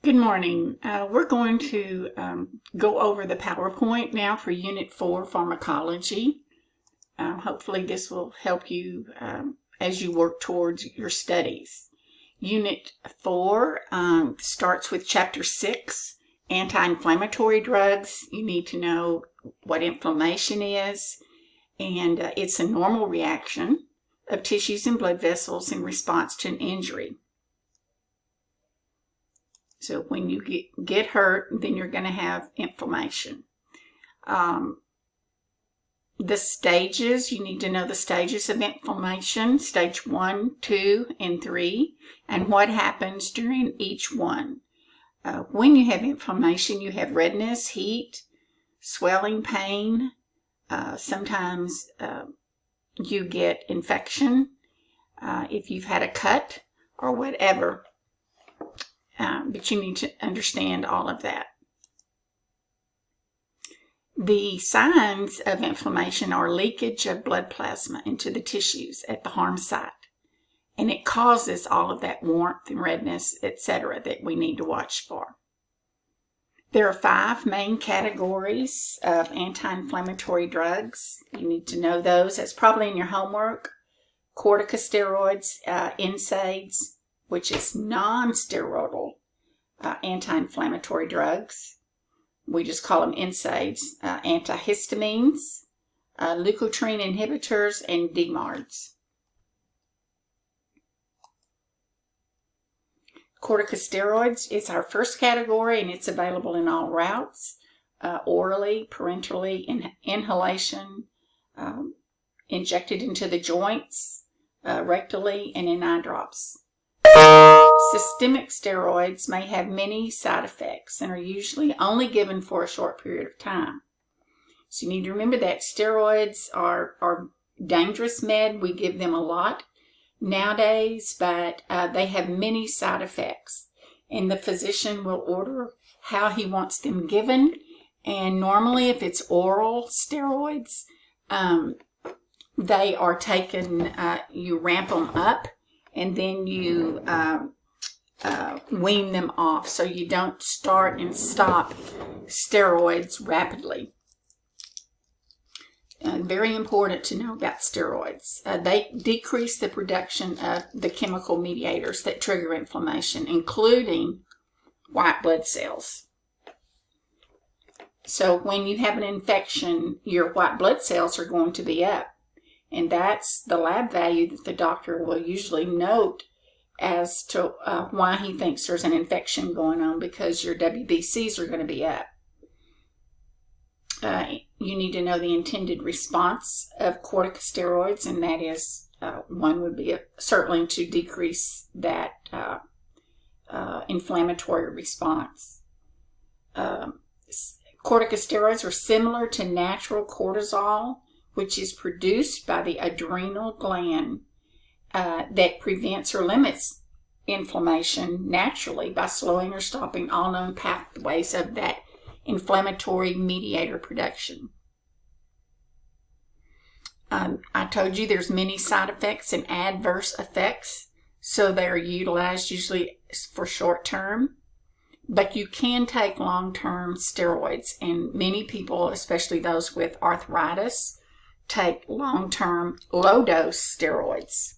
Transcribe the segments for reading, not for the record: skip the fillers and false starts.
Good morning. We're going to go over the PowerPoint now for Unit 4, Pharmacology. Hopefully this will help you as you work towards your studies. Unit 4 starts with Chapter 6, Anti-Inflammatory Drugs. You need to know what inflammation is, and it's a normal reaction of tissues and blood vessels in response to an injury. So when you get hurt, then you're going to have inflammation. The stages, you need to know the stages of inflammation, stage 1, 2, and 3, and what happens during each one. When you have inflammation, you have redness, heat, swelling, pain. Sometimes you get infection if you've had a cut or whatever. But you need to understand all of that. The signs of inflammation are leakage of blood plasma into the tissues at the harm site. And it causes all of that warmth and redness, etc., that we need to watch for. There are 5 main categories of anti-inflammatory drugs. You need to know those. That's probably in your homework. Corticosteroids, NSAIDs, which is non-steroidal anti-inflammatory drugs. We just call them NSAIDs. Antihistamines, leukotriene inhibitors, and DMARDs. Corticosteroids is our first category, and it's available in all routes, orally, parenterally, inhalation, injected into the joints, rectally, and in eye drops. Systemic steroids may have many side effects and are usually only given for a short period of time. So you need to remember that steroids are dangerous med. We give them a lot nowadays, but they have many side effects. And the physician will order how he wants them given. And normally if it's oral steroids, they are taken, you ramp them up, and then you wean them off, so you don't start and stop steroids rapidly. Very important to know about steroids. They decrease the production of the chemical mediators that trigger inflammation, including white blood cells. So when you have an infection, your white blood cells are going to be up. And that's the lab value that the doctor will usually note as to why he thinks there's an infection going on, because your WBCs are going to be up. You need to know the intended response of corticosteroids, and that is, one would be certainly to decrease that inflammatory response. Corticosteroids are similar to natural cortisol, which is produced by the adrenal gland, that prevents or limits inflammation naturally by slowing or stopping all known pathways of that inflammatory mediator production. I told you there's many side effects and adverse effects, so they're utilized usually for short term, but you can take long-term steroids, and many people, especially those with arthritis, take long-term low-dose steroids.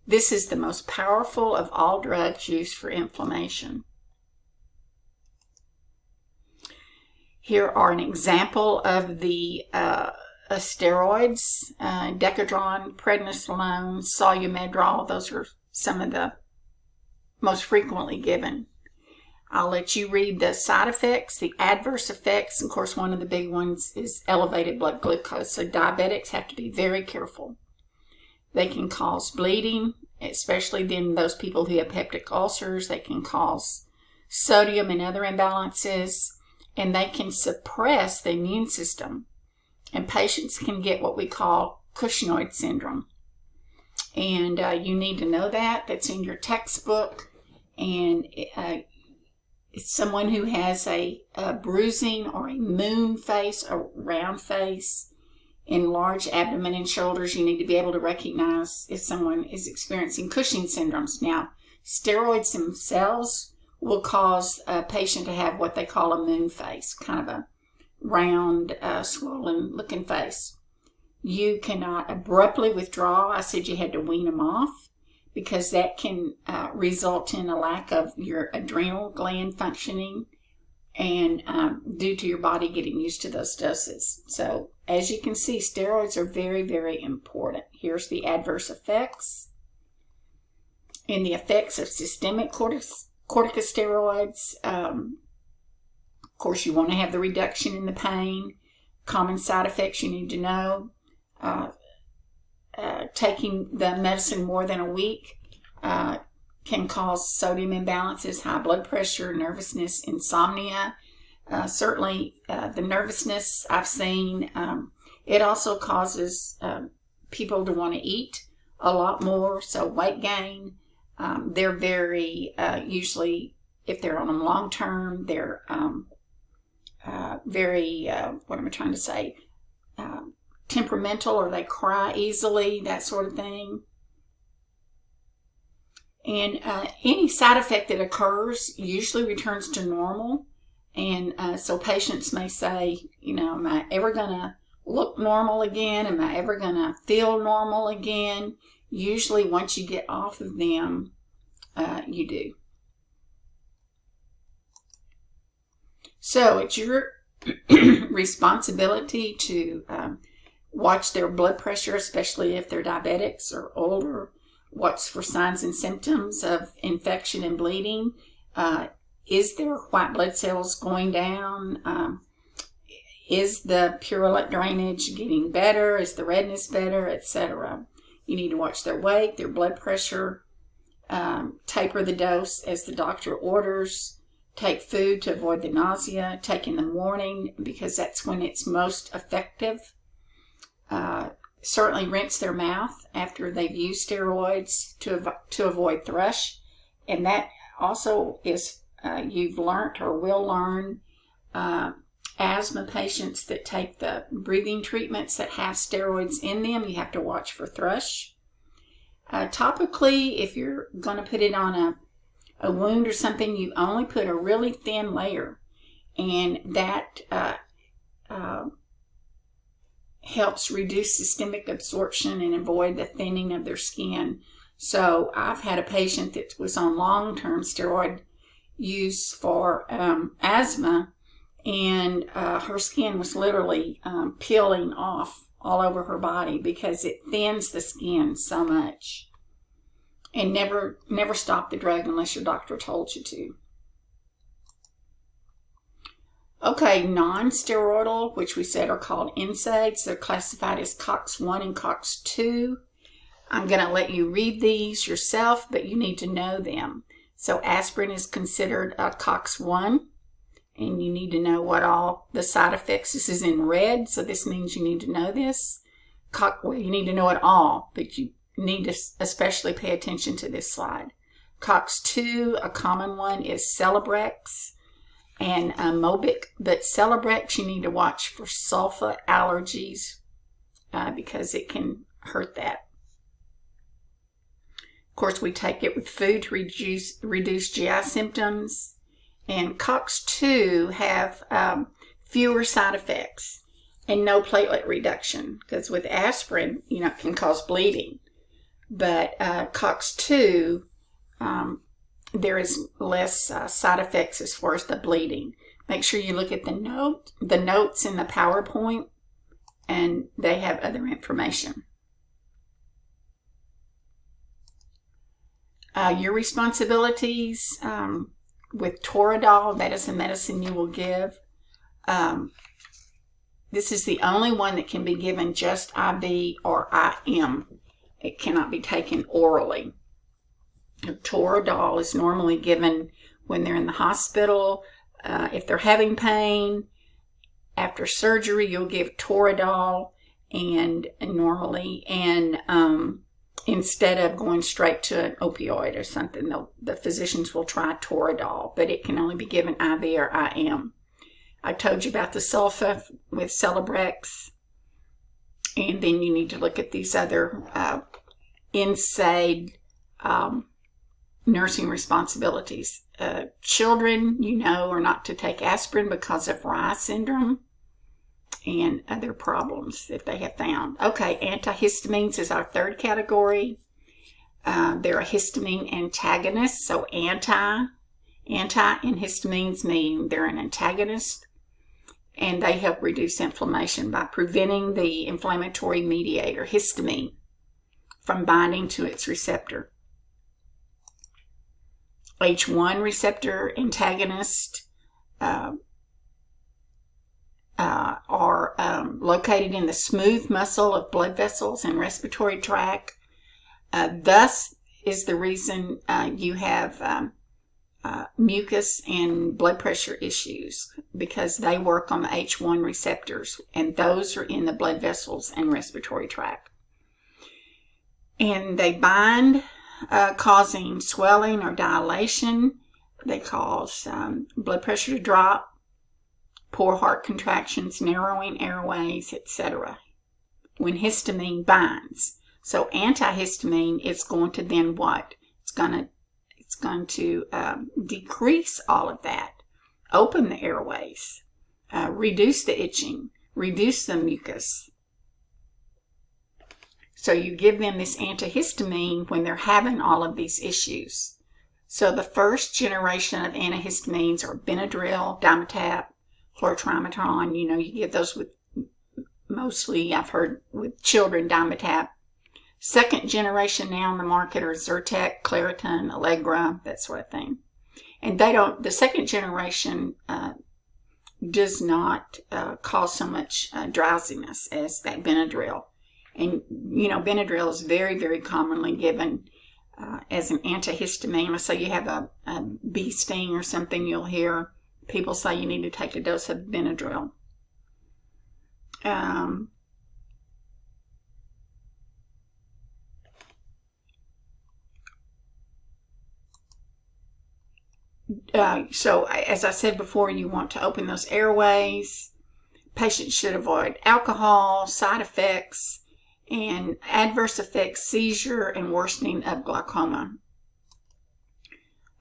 This is the most powerful of all drugs used for inflammation. Here are an example of the steroids, Decadron, prednisolone, Solumedrol. Those are some of the most frequently given. I'll let you read the side effects, the adverse effects. Of course, one of the big ones is elevated blood glucose. So diabetics have to be very careful. They can cause bleeding, especially then those people who have peptic ulcers. They can cause sodium and other imbalances, and they can suppress the immune system. And patients can get what we call Cushingoid syndrome. And you need to know that. That's in your textbook. And it's someone who has a bruising or a moon face, a round face, enlarged abdomen and shoulders. You need to be able to recognize if someone is experiencing Cushing syndromes. Now, steroids themselves will cause a patient to have what they call a moon face, kind of a round, swollen looking face. You cannot abruptly withdraw. I said you had to wean them off, because that can result in a lack of your adrenal gland functioning, and due to your body getting used to those doses. So as you can see, steroids are very, very important. Here's the adverse effects. And the effects of systemic corticosteroids. Of course, you want to have the reduction in the pain. Common side effects you need to know. Taking the medicine more than a week can cause sodium imbalances, high blood pressure, nervousness, insomnia. Certainly the nervousness I've seen. It also causes people to want to eat a lot more, so weight gain. They're very, usually if they're on them long term, they're very, what am I trying to say, temperamental, or they cry easily, that sort of thing. And any side effect that occurs usually returns to normal. And so patients may say, you know, am I ever going to look normal again? Am I ever going to feel normal again? Usually once you get off of them, you do. So it's your responsibility to watch their blood pressure, especially if they're diabetics or older. Watch for signs and symptoms of infection and bleeding. Is their white blood cells going down? Is the purulent drainage getting better? Is the redness better, etc.? You need to watch their weight, their blood pressure, taper the dose as the doctor orders, take food to avoid the nausea, take in the morning because that's when it's most effective. Certainly rinse their mouth after they've used steroids to avoid thrush. And that also is, you've learned or will learn, asthma patients that take the breathing treatments that have steroids in them, you have to watch for thrush. Topically, if you're going to put it on a wound or something, you only put a really thin layer, and that helps reduce systemic absorption and avoid the thinning of their skin. So I've had a patient that was on long-term steroid use for asthma, and her skin was literally peeling off all over her body because it thins the skin so much. And never stop the drug unless your doctor told you to. Okay, non-steroidal, which we said are called NSAIDs. They're classified as COX-1 and COX-2. I'm going to let you read these yourself, but you need to know them. So aspirin is considered a COX-1, and you need to know what all the side effects. This is in red, so this means you need to know this. Well, you need to know it all, but you need to especially pay attention to this slide. COX-2, a common one, is Celebrex and Mobic, but Celebrex you need to watch for sulfa allergies because it can hurt that. Of course, we take it with food to reduce GI symptoms. And COX-2 have fewer side effects and no platelet reduction, because with aspirin, you know, it can cause bleeding. But COX-2, there is less side effects as far as the bleeding. Make sure you look at the notes in the PowerPoint, and they have other information. Your responsibilities with Toradol, that is the medicine you will give. This is the only one that can be given just IV or IM. It cannot be taken orally. Toradol is normally given when they're in the hospital. If they're having pain, after surgery, you'll give Toradol, and normally, instead of going straight to an opioid or something, the physicians will try Toradol, but it can only be given IV or IM. I told you about the sulfa with Celebrex, and then you need to look at these other NSAID nursing responsibilities. Children, you know, are not to take aspirin because of Rye syndrome and other problems that they have found. Okay, antihistamines is our third category. They're a histamine antagonist, so anti and histamines mean they're an antagonist, and they help reduce inflammation by preventing the inflammatory mediator, histamine, from binding to its receptor. H1 receptor antagonists are located in the smooth muscle of blood vessels and respiratory tract. Thus is the reason you have mucus and blood pressure issues, because they work on the H1 receptors, and those are in the blood vessels and respiratory tract. And they bind, causing swelling or dilation. They cause blood pressure to drop, poor heart contractions, narrowing airways, etc. when histamine binds. So antihistamine is going to then what? It's going to decrease all of that, open the airways, reduce the itching, reduce the mucus. So you give them this antihistamine when they're having all of these issues. So the first generation of antihistamines are Benadryl, Dimetapp, chlorotrimazole. You know, you give those with, mostly I've heard with children, Dimetapp. Second generation now on the market are Zyrtec, Claritin, Allegra, that sort of thing. And the second generation does not cause so much drowsiness as that Benadryl. And, you know, Benadryl is very, very commonly given as an antihistamine. Let's say you have a bee sting or something, you'll hear people say you need to take a dose of Benadryl. So, as I said before, you want to open those airways. Patients should avoid alcohol, side effects, and adverse effects, seizure, and worsening of glaucoma.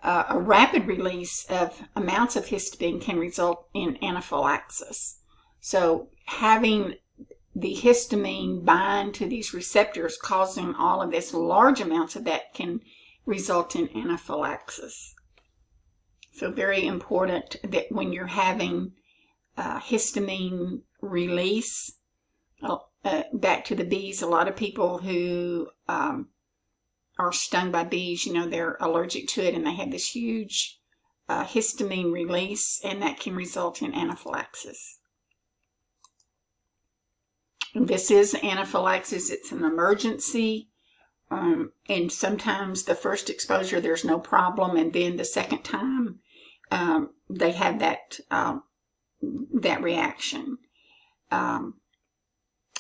A rapid release of amounts of histamine can result in anaphylaxis. So having the histamine bind to these receptors, causing all of this large amounts of that, can result in anaphylaxis. So very important that when you're having histamine release, back to the bees, a lot of people who are stung by bees, you know, they're allergic to it and they have this huge histamine release, and that can result in anaphylaxis. This is anaphylaxis. It's an emergency, and sometimes the first exposure there's no problem, and then the second time they have that reaction.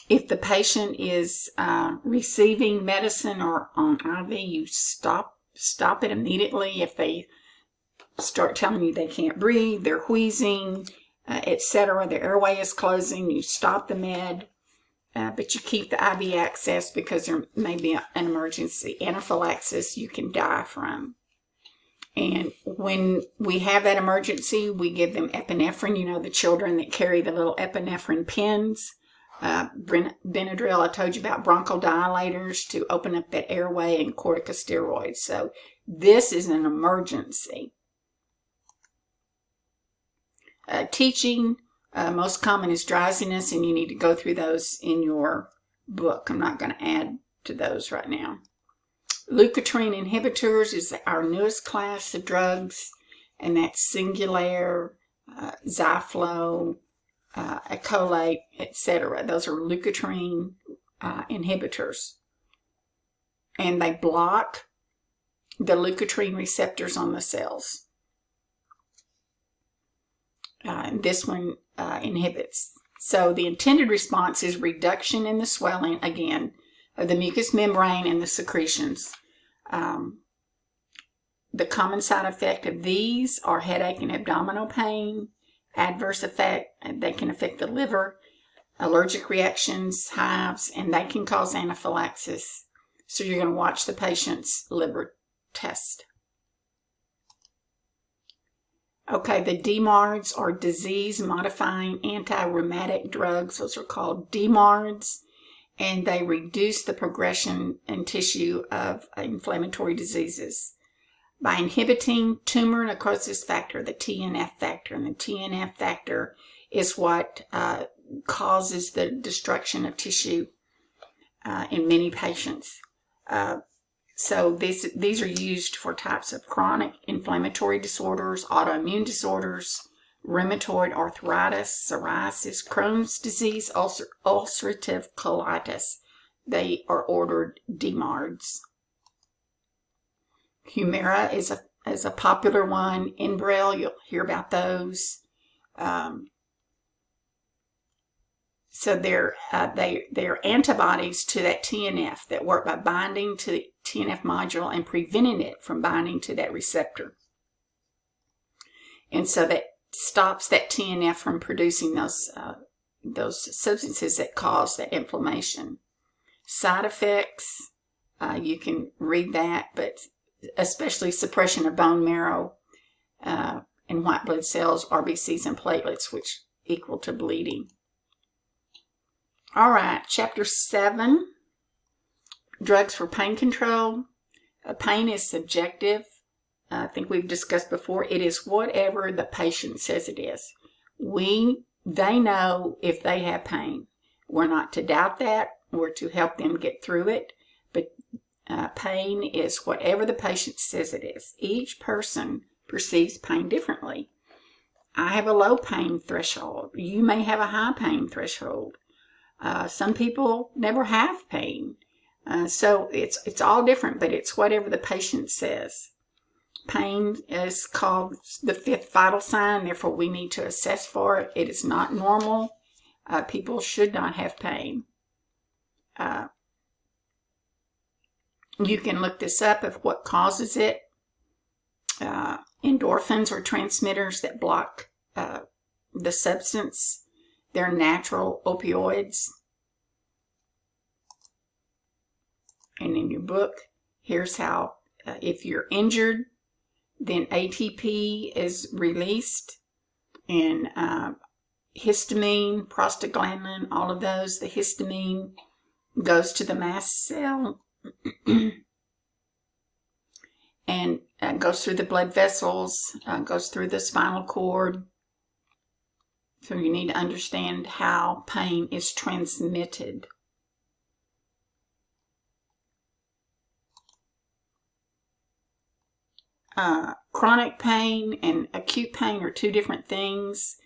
If the patient is receiving medicine or on IV, you stop it immediately. If they start telling you they can't breathe, they're wheezing, etc., their airway is closing, you stop the med, but you keep the IV access because there may be an emergency. Anaphylaxis you can die from. And when we have that emergency, we give them epinephrine. You know, the children that carry the little epinephrine pens. Benadryl, I told you about bronchodilators to open up that airway, and corticosteroids. So this is an emergency. Teaching, most common is drowsiness, and you need to go through those in your book. I'm not going to add to those right now. Leukotriene inhibitors is our newest class of drugs, and that's Singulair, Zyflo, Acolate, etc. Those are leukotriene inhibitors, and they block the leukotriene receptors on the cells. This one inhibits. So the intended response is reduction in the swelling, again, of the mucous membrane and the secretions. The common side effect of these are headache and abdominal pain, adverse effect, they can affect the liver, allergic reactions, hives, and they can cause anaphylaxis. So you're going to watch the patient's liver test. Okay, the DMARDs are disease-modifying anti-rheumatic drugs. Those are called DMARDs, and they reduce the progression in tissue of inflammatory diseases by inhibiting tumor necrosis factor, the TNF factor. And the TNF factor is what causes the destruction of tissue in many patients. So these are used for types of chronic inflammatory disorders, autoimmune disorders, rheumatoid arthritis, psoriasis, Crohn's disease, ulcerative colitis. They are ordered DMARDs. Humira is a popular one. Enbrel, you'll hear about those. So they're antibodies to that TNF that work by binding to the TNF module and preventing it from binding to that receptor. And so that stops that TNF from producing those substances that cause that inflammation. Side effects, you can read that, but especially suppression of bone marrow and white blood cells, RBCs, and platelets, which equal to bleeding. All right, Chapter 7, drugs for pain control. Pain is subjective. I think we've discussed before. It is whatever the patient says it is. They know if they have pain. We're not to doubt that. We're to help them get through it. But pain is whatever the patient says it is. Each person perceives pain differently. I have a low pain threshold. You may have a high pain threshold. Some people never have pain. So it's all different, but it's whatever the patient says. Pain is called the fifth vital sign, therefore we need to assess for it. It is not normal. People should not have pain. You can look this up of what causes it. Endorphins are transmitters that block the substance. They're natural opioids. And in your book, here's how, if you're injured, then ATP is released, and histamine, prostaglandin, all of those. The histamine goes to the mast cell and goes through the blood vessels, goes through the spinal cord. So you need to understand how pain is transmitted. Chronic pain and acute pain are two different things.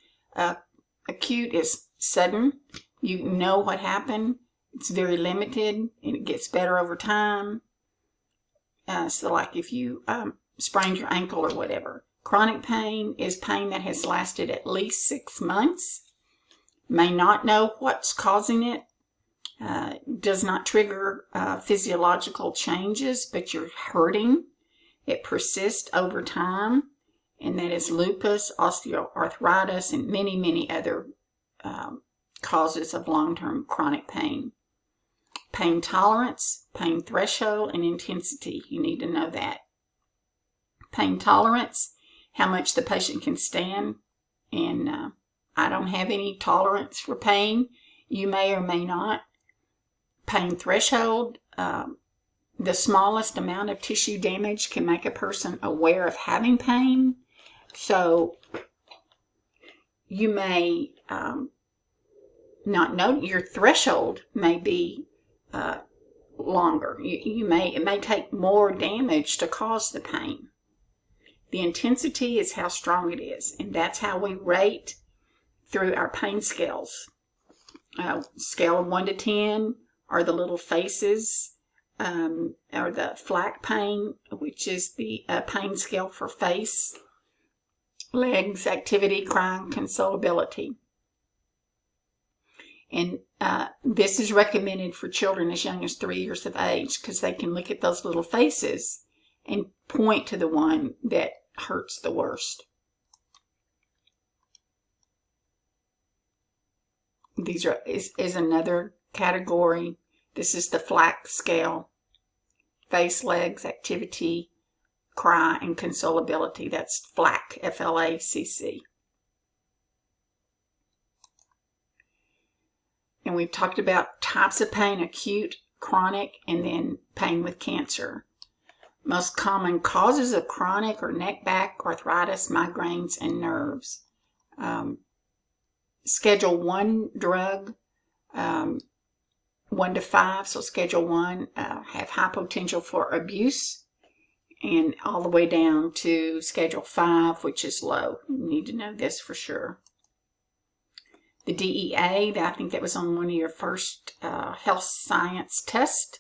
Acute is sudden. You know what happened. It's very limited and it gets better over time. So like if you sprained your ankle or whatever. Chronic pain is pain that has lasted at least 6 months. May not know what's causing it. Does not trigger physiological changes, but you're hurting. It persists over time, and that is lupus, osteoarthritis, and many, many other causes of long-term chronic pain. Pain tolerance, pain threshold, and intensity. You need to know that. Pain tolerance, how much the patient can stand, and I don't have any tolerance for pain. You may or may not. Pain threshold, the smallest amount of tissue damage can make a person aware of having pain. So you may not know, your threshold may be longer. It may take more damage to cause the pain. The intensity is how strong it is, and that's how we rate through our pain scales. Scale of 1 to 10 are the little faces, or the FLAC pain, which is the pain scale for face, legs, activity, crying, consolability. And this is recommended for children as young as 3 years of age because they can look at those little faces and point to the one that hurts the worst. These is another category. This is the FLAC scale. Face, legs, activity, cry, and consolability. That's FLACC, F-L-A-C-C. And we've talked about types of pain: acute, chronic, and then pain with cancer. Most common causes of chronic or neck, back, arthritis, migraines, and nerves. Schedule 1 drug, 1 to 5, so Schedule 1 have high potential for abuse, and all the way down to Schedule 5, which is low. You need to know this for sure. The DEA, I think that was on one of your first health science tests.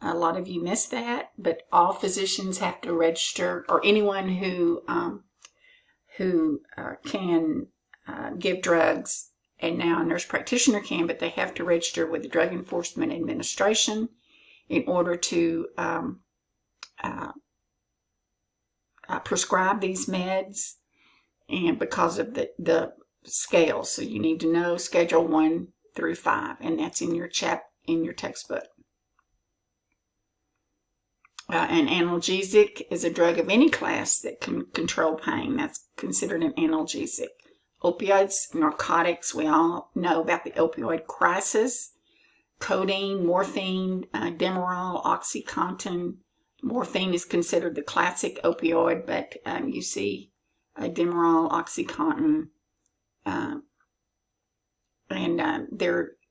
A lot of you missed that, but all physicians have to register, or anyone who can give drugs, and now a nurse practitioner can, but they have to register with the Drug Enforcement Administration in order to prescribe these meds, and because of the scale. So you need to know Schedule 1 through 5, and that's in your textbook. An analgesic is a drug of any class that can control pain. That's considered an analgesic. Opioids, narcotics, we all know about the opioid crisis. Codeine, morphine, Demerol, OxyContin. Morphine is considered the classic opioid, but you see Demerol, OxyContin, and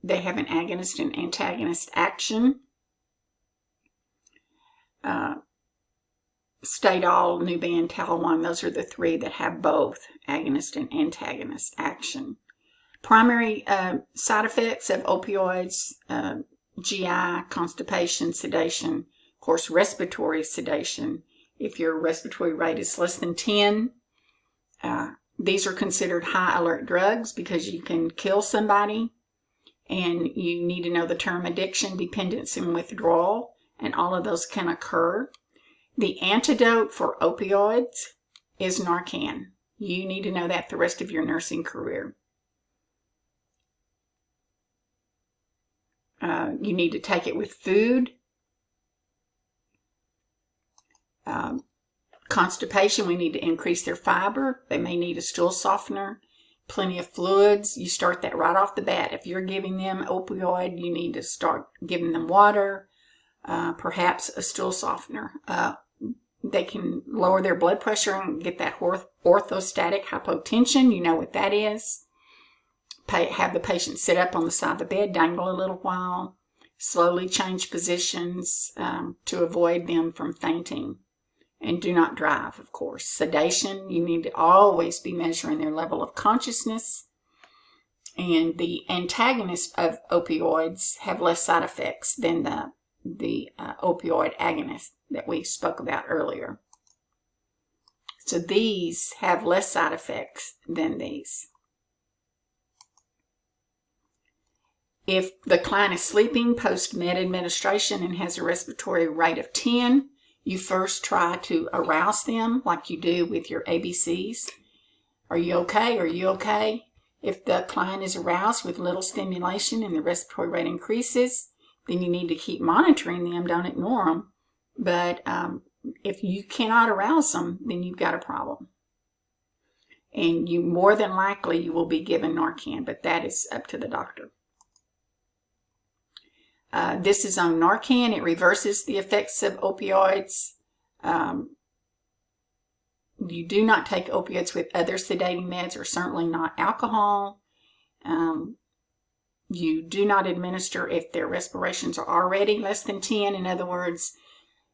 they have an agonist and antagonist action. Stadol, Nuban, Talawan, those are the 3 that have both agonist and antagonist action. Primary side effects of opioids: GI, constipation, sedation, of course respiratory sedation. If your respiratory rate is less than 10, these are considered high alert drugs because you can kill somebody, and you need to know the term addiction, dependence, and withdrawal, and all of those can occur. The antidote for opioids is Narcan. You need to know that the rest of your nursing career. You need to take it with food. Constipation, we need to increase their fiber. They may need a stool softener. Plenty of fluids. You start that right off the bat. If you're giving them opioid, you need to start giving them water, perhaps a stool softener. They can lower their blood pressure and get that orthostatic hypotension. You know what that is. Have the patient sit up on the side of the bed, dangle a little while, slowly change positions to avoid them from fainting. And do not drive, of course. Sedation, you need to always be measuring their level of consciousness. And the antagonists of opioids have less side effects than the opioid agonists that we spoke about earlier. So these have less side effects than these. If the client is sleeping post-med administration and has a respiratory rate of 10, you first try to arouse them like you do with your ABCs. Are you okay? Are you okay? If the client is aroused with little stimulation and the respiratory rate increases, then you need to keep monitoring them. Don't ignore them. But if you cannot arouse them, then you've got a problem. And you more than likely you will be given Narcan, but that is up to the doctor. This is on Narcan. It reverses the effects of opioids. You do not take opioids with other sedating meds, or certainly not alcohol. You do not administer if their respirations are already less than 10. In other words,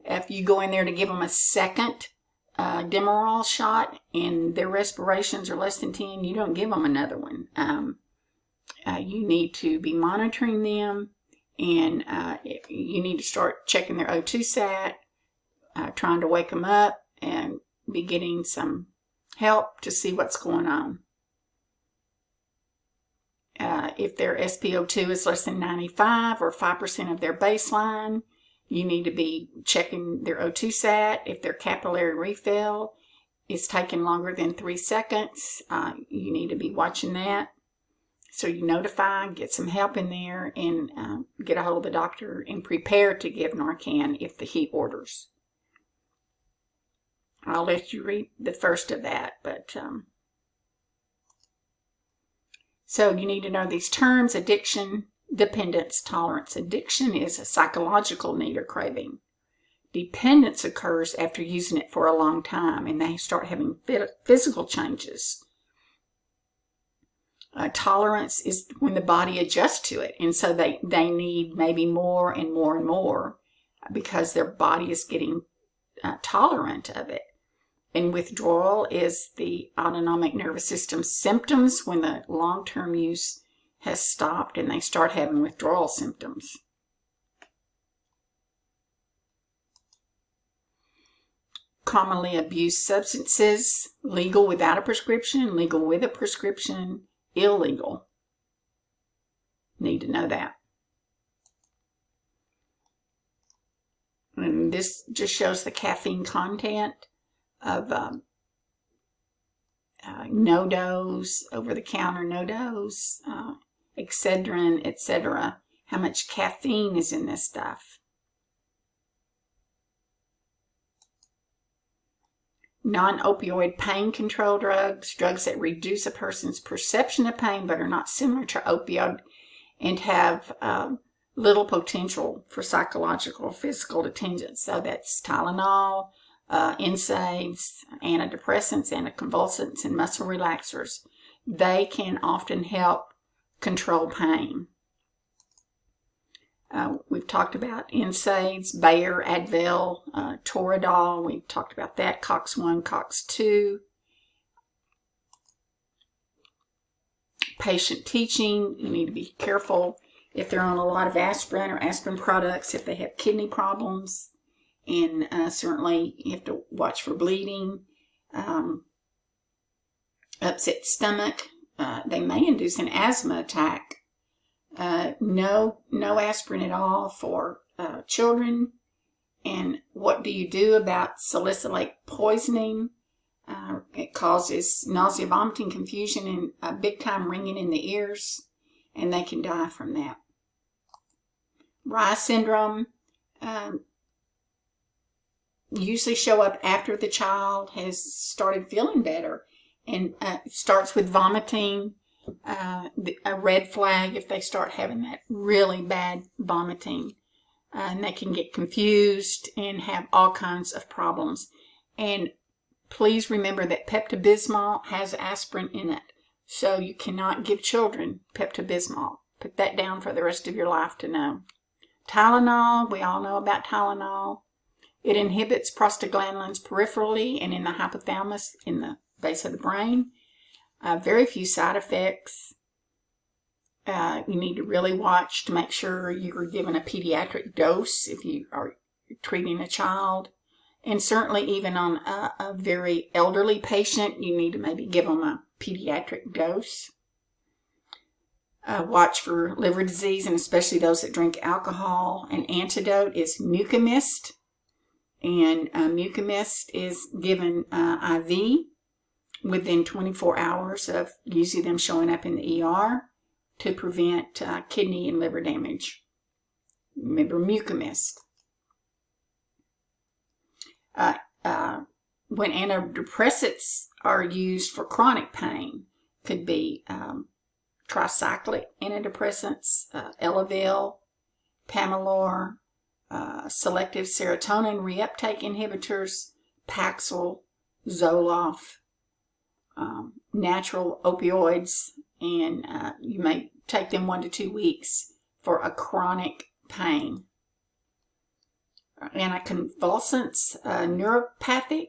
if you go in there to give them a second Demerol shot and their respirations are less than 10, you don't give them another one. You need to be monitoring them, and you need to start checking their O2 sat, trying to wake them up and be getting some help to see what's going on. If their SpO2 is less than 95 or 5% of their baseline, you need to be checking their O2 sat. If their capillary refill is taking longer than 3 seconds, you need to be watching that. So you notify, get some help in there, and get a hold of the doctor and prepare to give Narcan if he orders. I'll let you read the first of that, but so you need to know these terms: addiction, dependence, tolerance. Addiction is a psychological need or craving. Dependence occurs after using it for a long time and they start having physical changes. Tolerance is when the body adjusts to it, and so they need maybe more and more and more because their body is getting tolerant of it. And withdrawal is the autonomic nervous system symptoms when the long-term use has stopped and they start having withdrawal symptoms. Commonly abused substances: legal without a prescription, legal with a prescription, illegal. Need to know that. And this just shows the caffeine content of no-dose, over-the-counter no-dose, Excedrin, etc. How much caffeine is in this stuff. Non-opioid pain control drugs, drugs that reduce a person's perception of pain but are not similar to opioid and have little potential for psychological or physical detention. So that's Tylenol, NSAIDs, antidepressants, anticonvulsants, and muscle relaxers. They can often help control pain. We've talked about NSAIDs, Bayer, Advil, Toradol. We've talked about that, COX-1, COX-2. Patient teaching, you need to be careful if they're on a lot of aspirin or aspirin products, if they have kidney problems. And certainly you have to watch for bleeding, upset stomach. They may induce an asthma attack. No aspirin at all for children. And what do you do about salicylate poisoning? It causes nausea, vomiting, confusion, and a big time ringing in the ears, and they can die from that. Rye syndrome usually show up after the child has started feeling better, and it starts with vomiting. A red flag if they start having that really bad vomiting, and they can get confused and have all kinds of problems. And please remember that Pepto-Bismol has aspirin in it, so you cannot give children Pepto-Bismol. Put that down for the rest of your life to know. Tylenol, we all know about Tylenol. It inhibits prostaglandins peripherally and in the hypothalamus in the base of the brain. Very few side effects. You need to really watch to make sure you're given a pediatric dose if you are treating a child. And certainly even on a very elderly patient, you need to maybe give them a pediatric dose. Watch for liver disease, and especially those that drink alcohol. An antidote is Mucomyst. And Mucomyst is given IV within 24 hours of usually them showing up in the ER to prevent kidney and liver damage. Remember Mucomyst. When antidepressants are used for chronic pain, could be tricyclic antidepressants, Elavil, Pamelor, selective serotonin reuptake inhibitors, Paxil, Zoloft, natural opioids, and you may take them 1 to 2 weeks for a chronic pain. Anticonvulsants, neuropathic,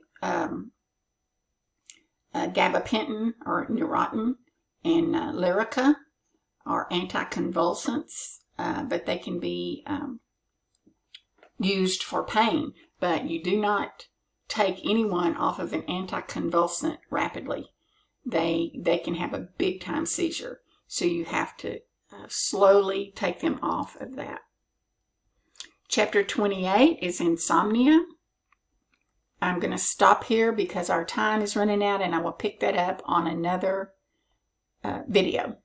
gabapentin or Neurontin, and Lyrica are anticonvulsants, but they can be used for pain. But you do not take anyone off of an anticonvulsant rapidly. They can have a big time seizure, so you have to slowly take them off of that. Chapter 28 is insomnia. I'm going to stop here because our time is running out, and I will pick that up on another video.